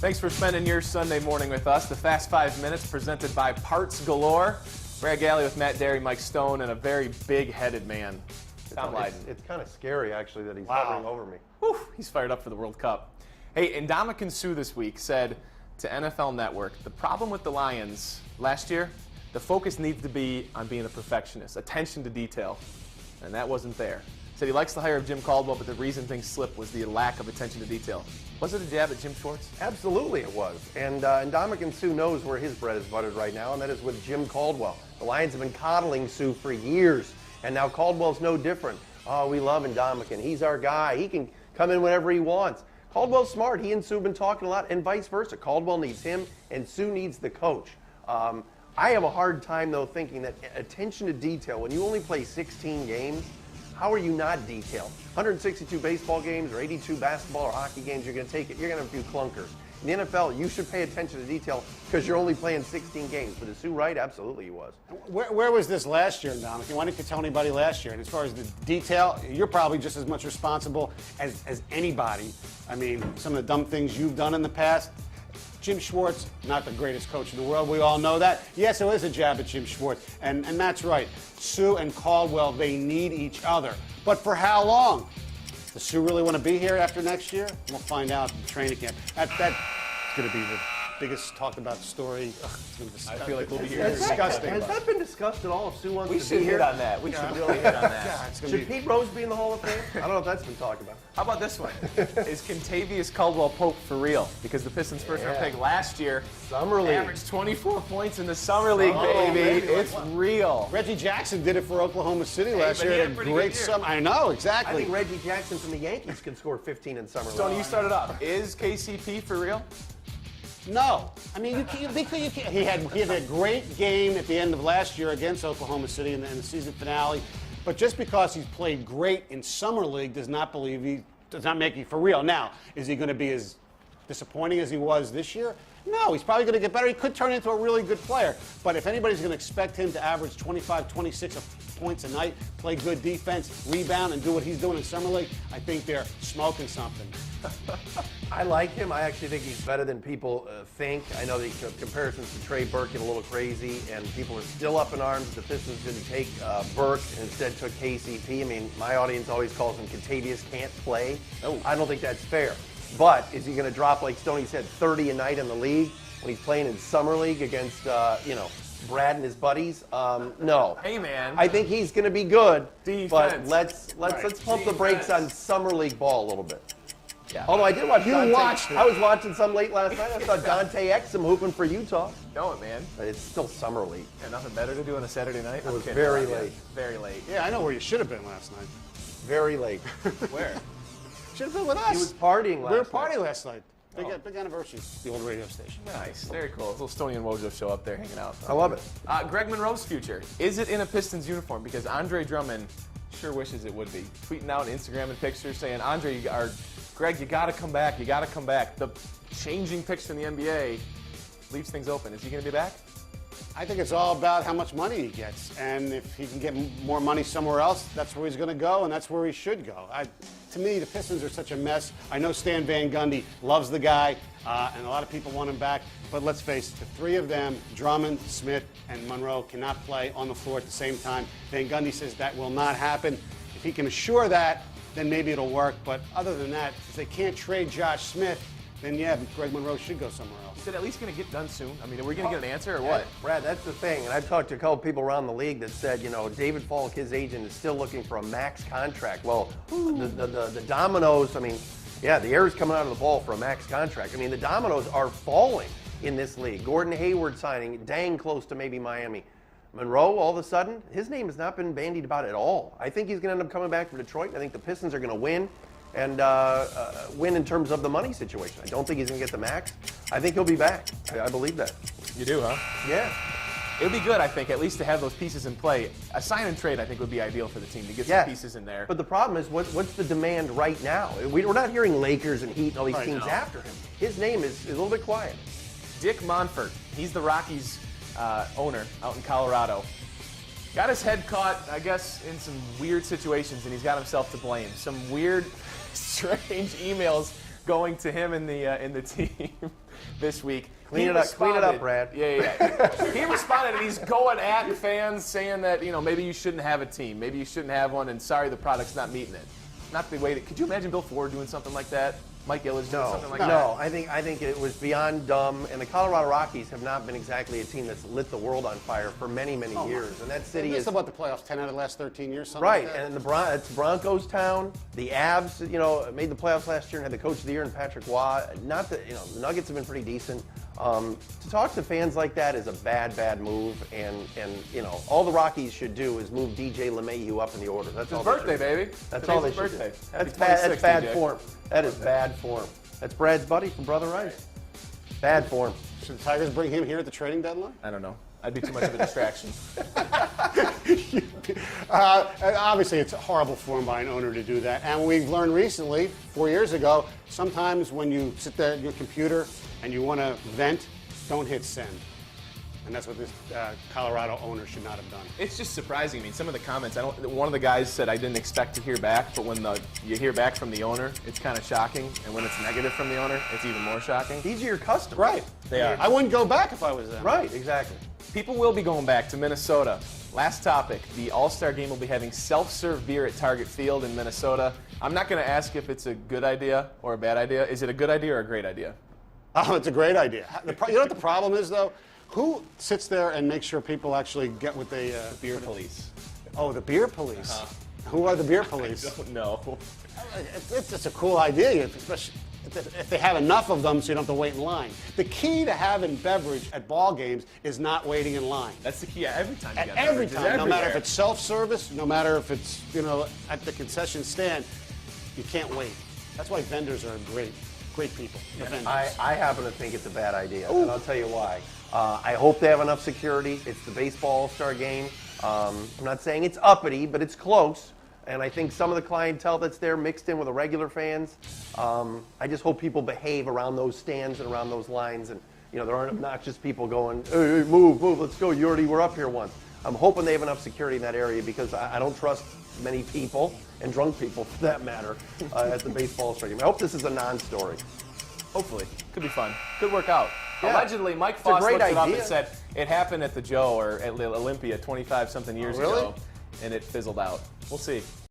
Thanks for spending your Sunday morning with us. The Fast 5 Minutes presented by Parts Galore. Brad Galley with Matt Derry, Mike Stone, and a very big-headed man, Tom Lydon. It's kind of scary, actually, that he's hovering over me. Whew, he's fired up for the World Cup. Hey, Ndamukong Suh this week said to NFL Network, the problem with the Lions last year, the focus needs to be on being a perfectionist, attention to detail, and that wasn't there. Said he likes the hire of Jim Caldwell, but the reason things slipped was the lack of attention to detail. Was it a jab at Jim Schwartz? Absolutely it was. And Ndamukong Suh knows where his bread is buttered right now, and that is with Jim Caldwell. The Lions have been coddling Suh for years, and now Caldwell's no different. Oh, we love Ndamukong. He's our guy. He can come in whenever he wants. Caldwell's smart. He and Suh have been talking a lot, and vice versa. Caldwell needs him, and Suh needs the coach. I have a hard time, though, thinking that attention to detail, when you only play 16 games, how are you not detailed? 162 baseball games or 82 basketball or hockey games, you're going to take it. You're going to have a few clunkers. In the NFL, you should pay attention to detail because you're only playing 16 games. But is Suh right? Absolutely he was. Where was this last year, Ndamukong? Why didn't you tell anybody last year? And as far as the detail, you're probably just as much responsible as anybody. I mean, some of the dumb things you've done in the past. Jim Schwartz, not the greatest coach in the world. We all know that. Yes, it is a jab at Jim Schwartz. And Matt's right. Suh and Caldwell, they need each other. But for how long? Does Suh really want to be here after next year? We'll find out in training camp. That's going to be the biggest talked about story. I feel like we'll be here. Has that been discussed at all if Suh wants to be here? We should hit on that. We should really hit on that. Should Pete Rose be in the Hall of Fame? I don't know if that's been talked about. How about this one? Is Kentavious Caldwell Pope for real? Because the Pistons' first-round pick last year averaged 24 points in the Summer League, baby. It's real. Reggie Jackson did it for Oklahoma City last year. He had a great summer. I know, exactly. I think Reggie Jackson from the Yankees can score 15 in Summer League. Tony, you started off. Is KCP for real? No. I mean, you can't. He had a great game at the end of last year against Oklahoma City in the season finale. But just because he's played great in Summer League does not make him for real. Now, is he going to be as disappointing as he was this year? No, he's probably going to get better. He could turn into a really good player. But if anybody's going to expect him to average 25, 26 points a night, play good defense, rebound, and do what he's doing in Summer League, I think they're smoking something. I like him. I actually think he's better than people think. I know the comparisons to Trey Burke get a little crazy, and people are still up in arms that the Pistons didn't take Burke and instead took KCP. I mean, my audience always calls him Kentavious can't play. I don't think that's fair. But is he going to drop, like Stoney said, 30 a night in the league when he's playing in Summer League against, Brad and his buddies? No. Hey, man. I think he's going to be good. Defense. But let's pump the brakes on Summer League ball a little bit. Yeah. Although I did watch Dante. I was watching some late last night. I saw Dante Exum hooping for Utah. Know it, man. But it's still Summer League. And nothing better to do on a Saturday night? It was very late. Very late. Yeah, I know where you should have been last night. Very late. Where? Should have been with us. He was partying last night. We were partying last night. Big anniversary. The old radio station. Nice. Very cool. A little Stoney and Wojo show up there hanging out. I love it. Greg Monroe's future. Is it in a Pistons uniform? Because Andre Drummond sure wishes it would be. Tweeting out Instagram and pictures saying, Greg, you got to come back. You got to come back. The changing picture in the NBA leaves things open. Is he going to be back? I think it's all about how much money he gets. And if he can get more money somewhere else, that's where he's going to go, and that's where he should go. To me, the Pistons are such a mess. I know Stan Van Gundy loves the guy, and a lot of people want him back. But let's face it, the three of them, Drummond, Smith, and Monroe, cannot play on the floor at the same time. Van Gundy says that will not happen. If he can assure that, then maybe it'll work. But other than that, if they can't trade Josh Smith, then yeah, Greg Monroe should go somewhere else. Is it at least going to get done soon? I mean, are we going to get an answer or what? Brad, that's the thing. And I've talked to a couple people around the league that said, David Falk, his agent, is still looking for a max contract. Well, the dominoes, the air is coming out of the ball for a max contract. The dominoes are falling in this league. Gordon Hayward signing, dang close to maybe Miami. Monroe, all of a sudden, his name has not been bandied about at all. I think he's going to end up coming back from Detroit. I think the Pistons are going to win. And win in terms of the money situation. I don't think he's going to get the max. I think he'll be back. I believe that. You do, huh? Yeah. It would be good, I think, at least to have those pieces in play. A sign and trade, I think, would be ideal for the team to get some pieces in there. But the problem is, what's the demand right now? We're not hearing Lakers and Heat and all these teams after him. His name is a little bit quiet. Dick Monfort, he's the Rockies owner out in Colorado. Got his head caught, I guess, in some weird situations, and he's got himself to blame. Some weird, strange emails going to him in the team this week. Clean it up, Brad. Yeah. He responded, and he's going at fans, saying that maybe you shouldn't have a team, maybe you shouldn't have one, and sorry the product's not meeting it. Not the way. Could you imagine Bill Ford doing something like that? Mike Ilitch doing something like that? No, I think it was beyond dumb, and the Colorado Rockies have not been exactly a team that's lit the world on fire for many, many years. And that city is about the playoffs 10 out of the last 13 years, something right. like that. And it's Broncos town. The Avs, made the playoffs last year and had the coach of the year in Patrick Waugh. Not that the Nuggets have been pretty decent. To talk to fans like that is a bad move, and all the Rockies should do is move DJ LeMahieu up in the order. That's his birthday, baby. That's all they should do. That's bad form. That is bad form. That's Brad's buddy from Brother Rice. Bad form. Should the Tigers bring him here at the trading deadline? I don't know. I'd be too much of a distraction. Obviously, it's a horrible form by an owner to do that. And we've learned recently, 4 years ago, sometimes when you sit there at your computer and you want to vent, don't hit send. And that's what this Colorado owner should not have done. It's just surprising. I mean, some of the comments, one of the guys said, I didn't expect to hear back, but when you hear back from the owner, it's kind of shocking. And when it's negative from the owner, it's even more shocking. These are your customers. Right. They are. I wouldn't go back if I was them. Right, exactly. People will be going back to Minnesota. Last topic, the All-Star Game will be having self-serve beer at Target Field in Minnesota. I'm not going to ask if it's a good idea or a bad idea. Is it a good idea or a great idea? Oh, it's a great idea. You know what the problem is, though? Who sits there and makes sure people actually get what they... Beer police. Oh, the beer police. Who are the beer police? I don't know. It's just a cool idea, especially if they have enough of them so you don't have to wait in line. The key to having beverage at ball games is not waiting in line. That's the key. Every time you get Every beverages, time, no matter if everywhere. it's self-service, no matter if it's, at the concession stand, you can't wait. That's why vendors are great people. The vendors. I happen to think it's a bad idea, and I'll tell you why. I hope they have enough security. It's the baseball All-Star Game. I'm not saying it's uppity, but it's close. And I think some of the clientele that's there mixed in with the regular fans. I just hope people behave around those stands and around those lines. And, there aren't obnoxious people going, hey, move, let's go. You already were up here once. I'm hoping they have enough security in that area because I don't trust many people, and drunk people for that matter, at the baseball All-Star Game. I hope this is a non-story. Hopefully. Could be fun. Could work out. Yeah. Allegedly, Mike Foss looked it up idea. and said it happened at the Joe or at Olympia 25-something years really? ago, and it fizzled out. We'll see.